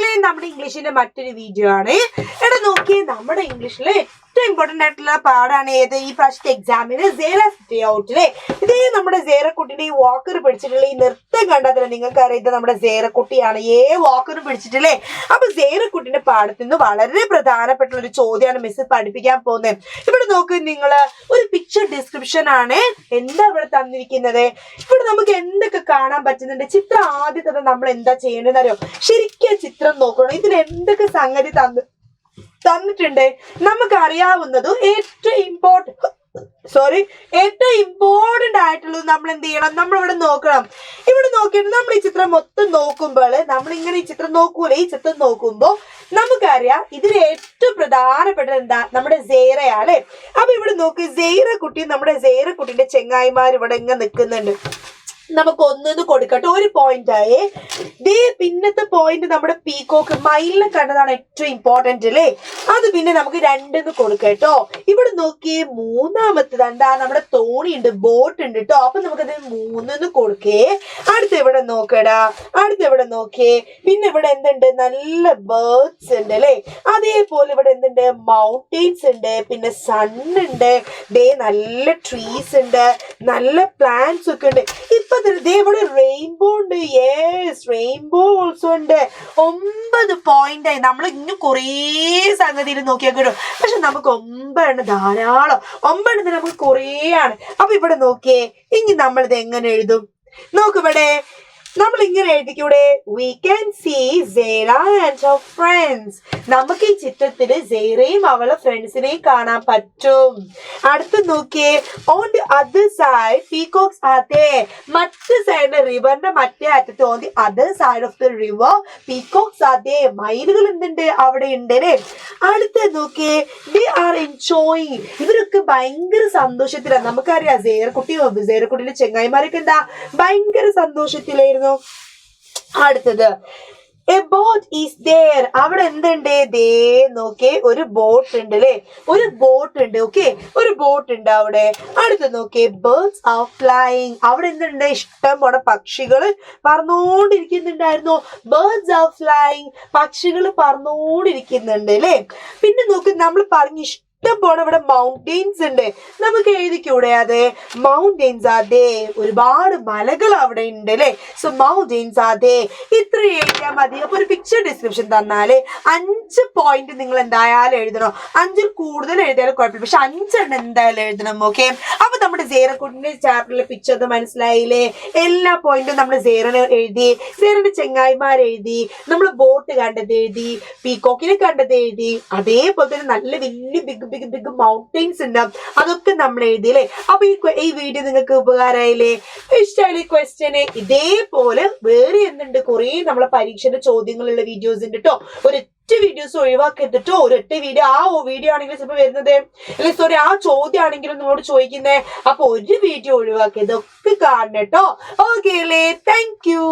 മക്കളെ നമ്മുടെ ഇംഗ്ലീഷിന്റെ മറ്റൊരു വീഡിയോ ആണ്. എടാ നോക്കിയേ, നമ്മുടെ ഇംഗ്ലീഷിലെ ഏറ്റവും ഇമ്പോർട്ടന്റ് ആയിട്ടുള്ള പാടാണ് ഏത് ഈ പ്രാവശ്യത്തെ എക്സാമിന് ഔട്ടിലെ ഇതേ നമ്മുടെ സേറക്കുട്ടിന്റെ ഈ വാക്കർ പിടിച്ചിട്ടുള്ള ഈ നൃത്തം കണ്ടാൽ തന്നെ നിങ്ങൾക്ക് അറിയാം നമ്മുടെ സേറക്കുട്ടിയാണ് വാക്കർ പിടിച്ചിട്ടില്ലേ. അപ്പൊ സേറക്കുട്ടിന്റെ പാടത്തിൽ നിന്ന് വളരെ പ്രധാനപ്പെട്ട ഒരു ചോദ്യമാണ് മിസ് പഠിപ്പിക്കാൻ പോകുന്നത്. ഇവിടെ നോക്ക്, നിങ്ങള് ഒരു പിക്ചർ ഡിസ്ക്രിപ്ഷൻ ആണ് എന്താ ഇവിടെ തന്നിരിക്കുന്നത്. ഇവിടെ നമുക്ക് എന്തൊക്കെ കാണാൻ പറ്റുന്നുണ്ട്. ചിത്രം ആദ്യത്തെ നമ്മൾ എന്താ ചെയ്യേണ്ടതെന്ന് അറിയോ, ശരിക്കും ചിത്രം നോക്കണം. ഇതിൽ എന്തൊക്കെ സംഗതി തന്നിട്ടുണ്ട് നമുക്ക് അറിയാവുന്നതും ഏറ്റവും ഇമ്പോർട്ടന്റ് ആയിട്ടുള്ളത് നമ്മൾ എന്ത് ചെയ്യണം, നമ്മളിവിടെ നോക്കണം. ഇവിടെ നോക്കിയിട്ട് നമ്മൾ ഈ ചിത്രം മൊത്തം നോക്കുമ്പോൾ നമ്മൾ ഇങ്ങനെ ഈ ചിത്രം നോക്കൂലേ, ഈ ചിത്രം നോക്കുമ്പോൾ നമുക്കറിയാം ഇതിൽ ഏറ്റവും പ്രധാനപ്പെട്ടത് എന്താ, നമ്മുടെ സേറയാ അല്ലെ. അപ്പൊ ഇവിടെ നോക്ക്, നമ്മുടെ സേറക്കുട്ടിന്റെ ചെങ്ങായിമാർ ഇവിടെ ഇങ്ങനെ നിൽക്കുന്നുണ്ട്. നമുക്ക് ഒന്നു കൊടുക്കട്ടെ, ഒരു പോയിന്റ് ആയേ. പിന്നത്തെ പോയിന്റ് നമ്മുടെ പീകോക്ക് മയിലിനെ കണ്ടതാണ് ഏറ്റവും ഇമ്പോർട്ടന്റ് അല്ലേ. അത് പിന്നെ നമുക്ക് 2 കൊടുക്കട്ടോ. ഇവിടെ നോക്കിയേ, മൂന്നാമത്തത് എന്താ, നമ്മുടെ തോണി ഉണ്ട്, ബോട്ട് ഉണ്ട് കേട്ടോ. അപ്പൊ നമുക്കത് 3 കൊടുക്കേ. അടുത്ത് ഇവിടെ നോക്കടാ, ഇവിടെ നോക്കിയേ. പിന്നെ ഇവിടെ എന്തുണ്ട്, നല്ല ബേർഡ്സ് ഉണ്ട് അല്ലേ. അതേപോലെ ഇവിടെ എന്തുണ്ട്, മൗണ്ടെയിൻസ് ഉണ്ട്, പിന്നെ സൺ ഉണ്ട്, നല്ല ട്രീസ് ഉണ്ട്, നല്ല പ്ലാന്റ്സ് ഒക്കെ ഉണ്ട്. ഇപ്പൊ ഇവിടെ റെയിൻബോ ഉണ്ട്, റെയിൻബോ ഓൾസോ ഉണ്ട്. 9 പോയിന്റ് ആയി. നമ്മൾ ഇന്ന് കുറേ സംഗതിയിൽ നോക്കിയാൽ കിട്ടും, പക്ഷെ നമുക്ക് 9 ധാരാളം. 9 നമുക്ക് കുറേ ആണ്. അപ്പൊ ഇവിടെ നോക്കിയേ, ഇനി നമ്മളിത് എങ്ങനെ എഴുതും നോക്കിവിടെ. നമ്മൾ ഇങ്ങനെ എഴുതിക്കൂടെ, we can see Zara and her friends. നമുക്ക് ഈ ചിത്രത്തില് സേറയും അവളെ ഫ്രണ്ട്സിനെയും കാണാൻ പറ്റും. അടുത്ത് നോക്കിയേ, on the other side peacocks are there. മറ്റു സൈഡിലെ റിവറിന്റെ മറ്റേ അറ്റത്ത് on the other side of the river peacocks are there. മയിലുകൾ എന്തുണ്ട്, അവിടെ ഉണ്ട് അല്ലേ. അടുത്ത് നോക്കിയേ, they are enjoying. ഇവരൊക്കെ ഭയങ്കര സന്തോഷത്തിലാണ്. നമുക്കറിയാം സേറക്കുട്ടിയുടെ ചെങ്ങായിമാരൊക്കെ എന്താ ഭയങ്കര സന്തോഷത്തിലായിരുന്നു. അടുത്തത്, a boat is there. അവിടെ എന്തുണ്ട്, നോക്കേ, ഒരു ബോട്ട് ഉണ്ട് അല്ലേ, ഒരു ബോട്ട് ഉണ്ട്. ഓക്കെ, ഒരു ബോട്ട് ഉണ്ട് അവിടെ. അടുത്ത് നോക്കേ, birds are flying. അവിടെ എന്തുണ്ട്, ഇഷ്ടം പോലെ പക്ഷികൾ പറന്നുകൊണ്ടിരിക്കുന്നുണ്ടായിരുന്നു. birds are flying. പക്ഷികൾ പറന്നുകൊണ്ടിരിക്കുന്നുണ്ട് അല്ലേ. പിന്നെ നോക്ക്, നമ്മൾ പറഞ്ഞു ഇഷ്ടം പോലെ ഇവിടെ മൗണ്ടെയിൻസ് ഉണ്ട്. നമുക്ക് എഴുതിക്കൂടെ, അത് മൗണ്ടെയിൻസ് അതെ, ഒരുപാട് മലകൾ അവിടെ ഉണ്ട് അല്ലേ. സോ മൗണ്ടെയിൻസ് അതെ, ഇത്ര എഴുതിയാൽ മതി. അപ്പൊ ഒരു പിക്ചർ ഡിസ്ക്രിപ്ഷൻ തന്നാല് 5 പോയിന്റ് നിങ്ങൾ എന്തായാലും എഴുതണം. 5 കൂടുതൽ എഴുതിയാലും കുഴപ്പമില്ല, പക്ഷെ 5 എന്തായാലും എഴുതണം. ഓക്കെ, അപ്പൊ നമ്മുടെ സേറക്കുട്ടിന്റെ ചാപ്റ്ററിലെ പിക്ചർ മനസ്സിലായില്ലേ. എല്ലാ പോയിന്റും നമ്മൾ സേറനെ എഴുതി, സേറന്റെ ചെങ്ങായിമാർ എഴുതി, നമ്മൾ ബോട്ട് കണ്ടത് എഴുതി, പീകോക്കിനെ കണ്ടത് എഴുതി. അതേപോലെ തന്നെ നല്ല വലിയ ബിഗ് മൗണ്ടെയിൻസ് ഉണ്ട്, അതൊക്കെ നമ്മൾ എഴുതിയില്ലേ. അപ്പൊ ഈ വീഡിയോ നിങ്ങൾക്ക് ഉപകാരമായില്ലേ, ഇഷ്ടമായില്ലേ ക്വസ്റ്റ്യന്. ഇതേപോലെ വേറെ എന്തുണ്ട്, കുറെ നമ്മളെ പരീക്ഷയുടെ ചോദ്യങ്ങളുള്ള വീഡിയോസ് ഉണ്ട് കേട്ടോ. ഒരൊറ്റ വീഡിയോസ് ഒഴിവാക്കരുത് കേട്ടോ. ഒരൊറ്റ വീഡിയോ, ആ വീഡിയോ ആണെങ്കിലും ചിലപ്പോൾ വരുന്നത് അല്ലെ, സോറി, ആ ചോദ്യം ആണെങ്കിലും നിങ്ങളോട് ചോദിക്കുന്നേ. അപ്പൊ ഒരു വീഡിയോ ഒഴിവാക്കരുത്, ഒക്കെ കാണണം കേട്ടോ. ഓക്കെ അല്ലേ, താങ്ക് യു.